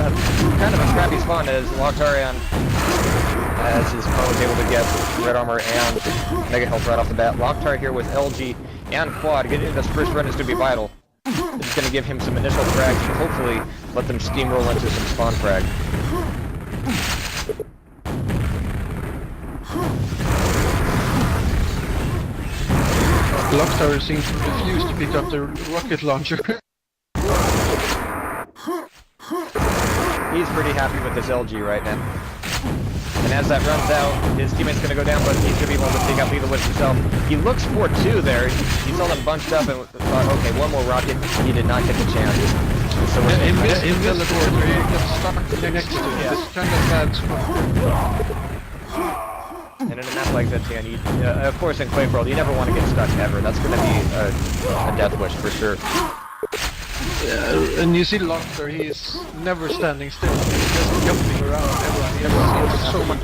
pad. Kind of a crappy spawn as LocKtar and as his opponent was able to get red armor and mega health right off the bat. LocKtar here with LG and quad. Getting this first run is going to be vital. It's going to give him some initial frags and hopefully let them steamroll into some spawn frag. LocKtar seems to refuse to pick up the rocket launcher. He's pretty happy with this LG right now. And as that runs out, his teammate's going to go down, but he's going to be able to take out LethalWiz himself. He looks for two there. He saw them bunched up and thought, okay, one more rocket. He did not get the chance. So in this quarter, he got stuck next to it. It's kind of bad spot. And in a map like that, of course in QuakeWorld, you never want to get stuck ever. That's going to be a death wish for sure. Yeah, and you see LocKtar, he's never standing still. He's just jumping around everyone. He has so much.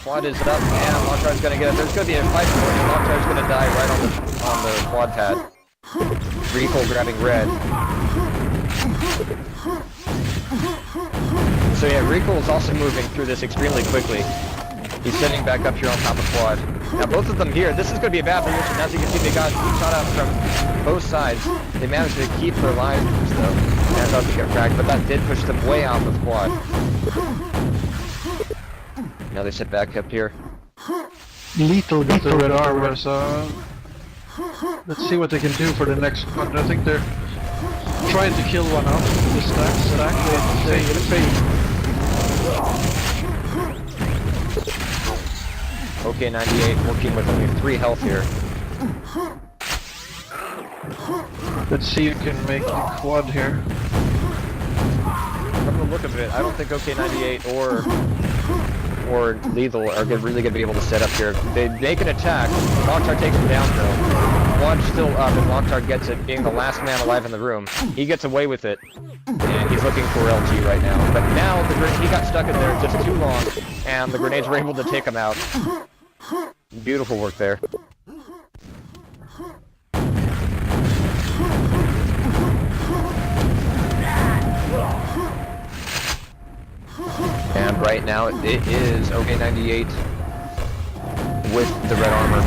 Quad is up, and LocKtar's going to get it. There's going to be a fight for him. LocKtar's going to die right on the quad pad. Rikoll grabbing red. So yeah, Rikoll is also moving through this extremely quickly. He's sitting back up here on top of quad. Now both of them here, this is going to be a bad position. As you can see, they got shot out from both sides. They managed to keep their lives though, and about to get fragged, but that did push them way off of quad. Now they sit back up here. Lethal got the red armor, so let's see what they can do for the next one. I think they're trying to kill one off with the stack. They failed. ok98 working with only 3 health here. Let's see if you can make the quad here. From the look of it, I don't think ok98 or Lethal are really going to be able to set up here. They make an attack. LocKtar takes him down though. Quad's still up and LocKtar gets it, being the last man alive in the room. He gets away with it. And he's looking for LG right now. But now he got stuck in there just too long and the grenades were able to take him out. Beautiful work there. And right now it is ok98 with the red armor.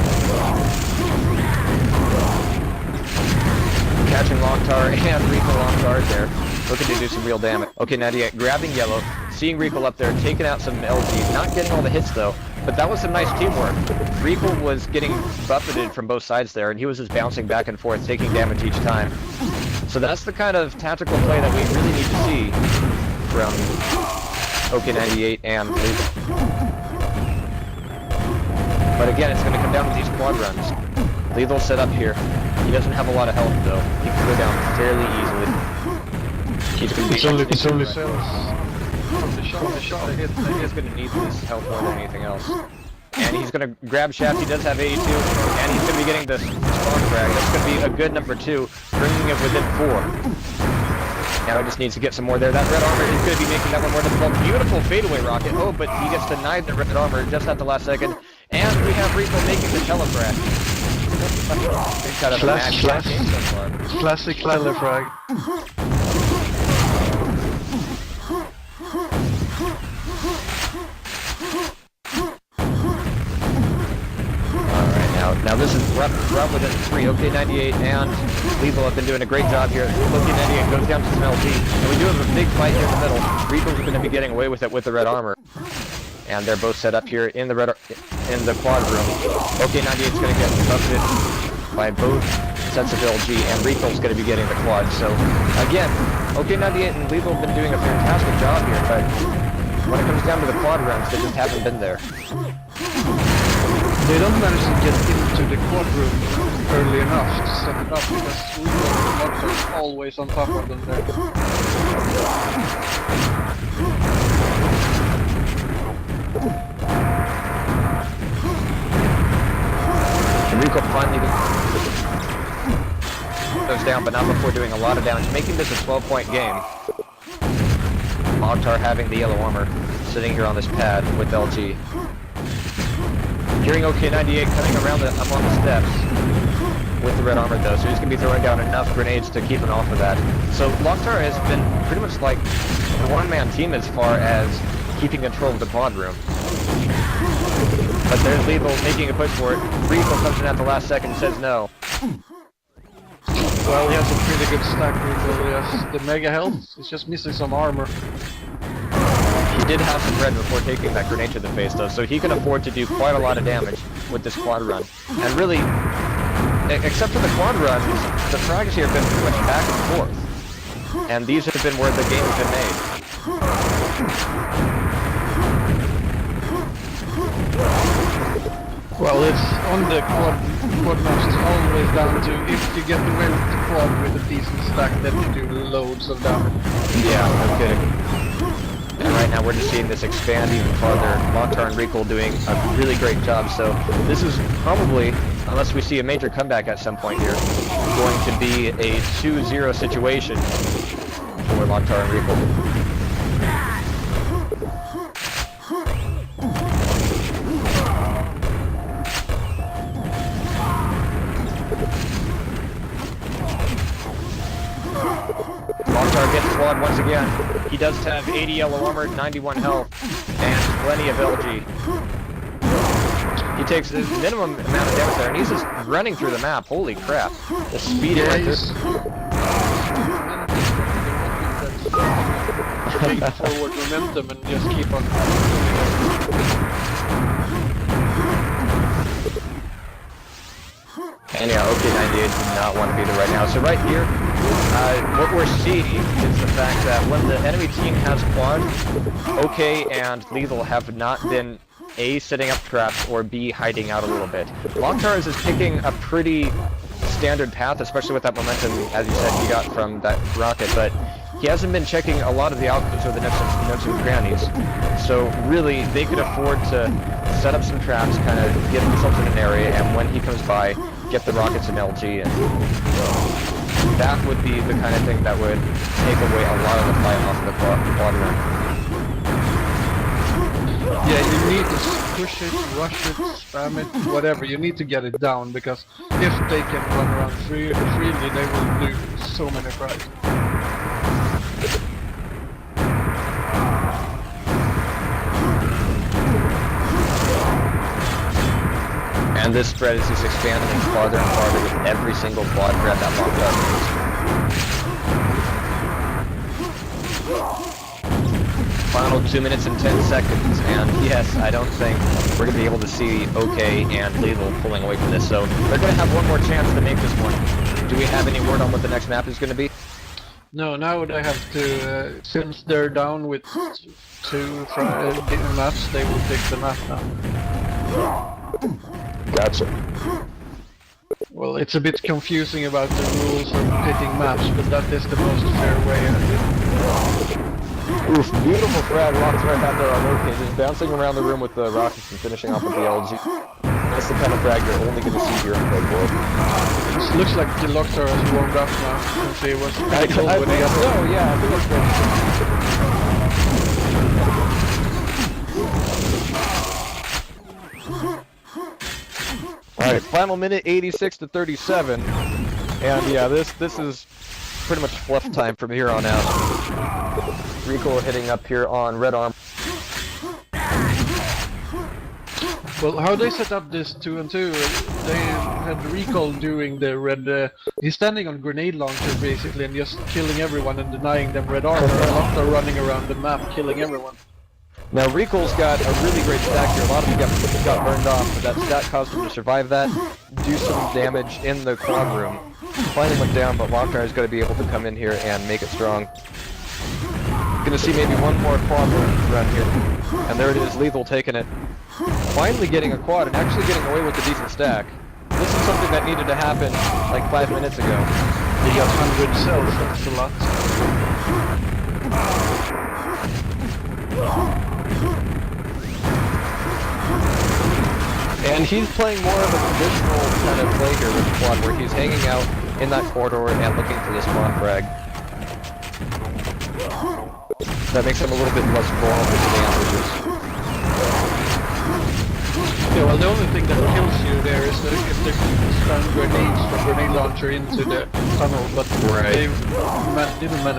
Catching LocKtar and Rikoll on guard there. Looking to do some real damage. ok98 grabbing yellow, seeing Rikoll up there, taking out some LG. Not getting all the hits though, but that was some nice teamwork. Rikoll was getting buffeted from both sides there, and he was just bouncing back and forth, taking damage each time. So that's the kind of tactical play that we really need to see from ok98 and Lethal. But again, it's going to come down to these quad runs. Lethal set up here. He doesn't have a lot of health though. He can go down fairly easily. He's going to be it's only cells. From the shot they hit. He's going to need this health more than anything else. And he's going to grab Shaft. He does have 82, and he's going to be getting the spawn frag. That's going to be a good number 2, bringing it within 4. Now he just needs to get some more there. That red armor is going to be making that one more difficult. Beautiful fadeaway rocket. Oh, but he gets denied the red armor just at the last second. And we have Rikoll making the telefrag. He's got a mad game so far. Classic telefrag. Now this is rough within 3. ok98 and Lethal have been doing a great job here. ok98 goes down to some LG, and we do have a big fight here in the middle. Rikoll's going to be getting away with it with the red armor, and they're both set up here in the quad room. ok98 is going to get buffeted by both sets of LG, and Rikoll's going to be getting the quad. So again, ok98 and Lethal have been doing a fantastic job here, but when it comes down to the quad runs, they just haven't been there. They don't manage to get into the quad room early enough to set it up because LocKtar is always on top of them there. And Rikoll finally goes down, but not before doing a lot of damage, making this a 12-point game. LocKtar having the yellow armor, sitting here on this pad with LG. Hearing ok98 coming around up on the steps. with the red armor though, so he's going to be throwing down enough grenades to keep him off of that. So LocKtar has been pretty much like a one-man team as far as keeping control of the quad room. But there's Lethal making a push for it. rikoll comes in at the last second and says no. Well, he has a pretty good stack rikoll. He has the mega health. He's just missing some armor. He did have some red before taking that grenade to the face though, so he can afford to do quite a lot of damage with this quad run. And really, except for the quad runs, the frags here have been pretty much back and forth. And these have been where the game has been made. Well, it's on the quad maps, it's always down to if you get away with the quad with a decent stack, then you do loads of damage. Yeah, no kidding. And right now we're just seeing this expand even farther. LocKtar and rikoll doing a really great job, so this is probably, unless we see a major comeback at some point here, going to be a 2-0 situation for LocKtar and rikoll. LocKtar gets quad once again. He does have 80 yellow armor, 91 health, and plenty of LG. He takes the minimum amount of damage there, and he's just running through the map. Holy crap. The speed of this. Take forward momentum and just keep on. And yeah, ok98 does not want to be there right now. So right here, what we're seeing is the fact that when the enemy team has quad, OK and Lethal have not been A, setting up traps, or B, hiding out a little bit. LocKtar is picking a pretty standard path, especially with that momentum, as you said, he got from that rocket, but he hasn't been checking a lot of the outputs or the nooks and crannies. So really, they could afford to set up some traps, kind of get themselves in an area, and when he comes by, get the rockets and LG, and that would be the kind of thing that would take away a lot of the fight off the quad run. Yeah, you need to push it, rush it, spam it, whatever. You need to get it down, because if they can run around freely, they will do so many frags. And this spread is just expanding farther and farther with every single quad grab that LocKtar makes. Final 2 minutes and 10 seconds, and yes, I don't think we're going to be able to see OK and Lethal pulling away from this, so they're going to have one more chance to make this one. Do we have any word on what the next map is going to be? No, now they have to, since they're down with two maps, they will pick the map now. Gotcha. Well, it's a bit confusing about the rules of picking maps, but that is the most fair way. Oof, beautiful frag LocKtar had there on OK, just bouncing around the room with the rockets and finishing off with the LG. That's the kind of frag you're only going to see here in QuakeWorld. It looks like the LocKtar has warmed up now, since he was pretty cold when he got there. Oh yeah, I think that's great. Alright, final minute 86 to 37. And yeah, this is pretty much fluff time from here on out. rikoll hitting up here on red arm. Well, how they set up this 2-2, they had rikoll doing the red, he's standing on grenade launcher basically and just killing everyone and denying them red armor, and LocKtar running around the map killing everyone. Now rikoll's got a really great stack here. A lot of them got burned off, but that stack caused him to survive that, do some damage in the quad room. Finally went down, but LocKtar is going to be able to come in here and make it strong. Gonna see maybe one more quad run here. And there it is, Lethal taking it. Finally getting a quad and actually getting away with a decent stack. This is something that needed to happen like 5 minutes ago. He got 100 cells, that's a lot. And he's playing more of a traditional kind of play here with the quad, where he's hanging out in that corridor and looking for the spawn frag. That makes him a little bit less vulnerable to the ambushes. Yeah, well, the only thing that kills you there is that if they stun grenades from grenade launcher into the tunnel, but Right. they didn't manage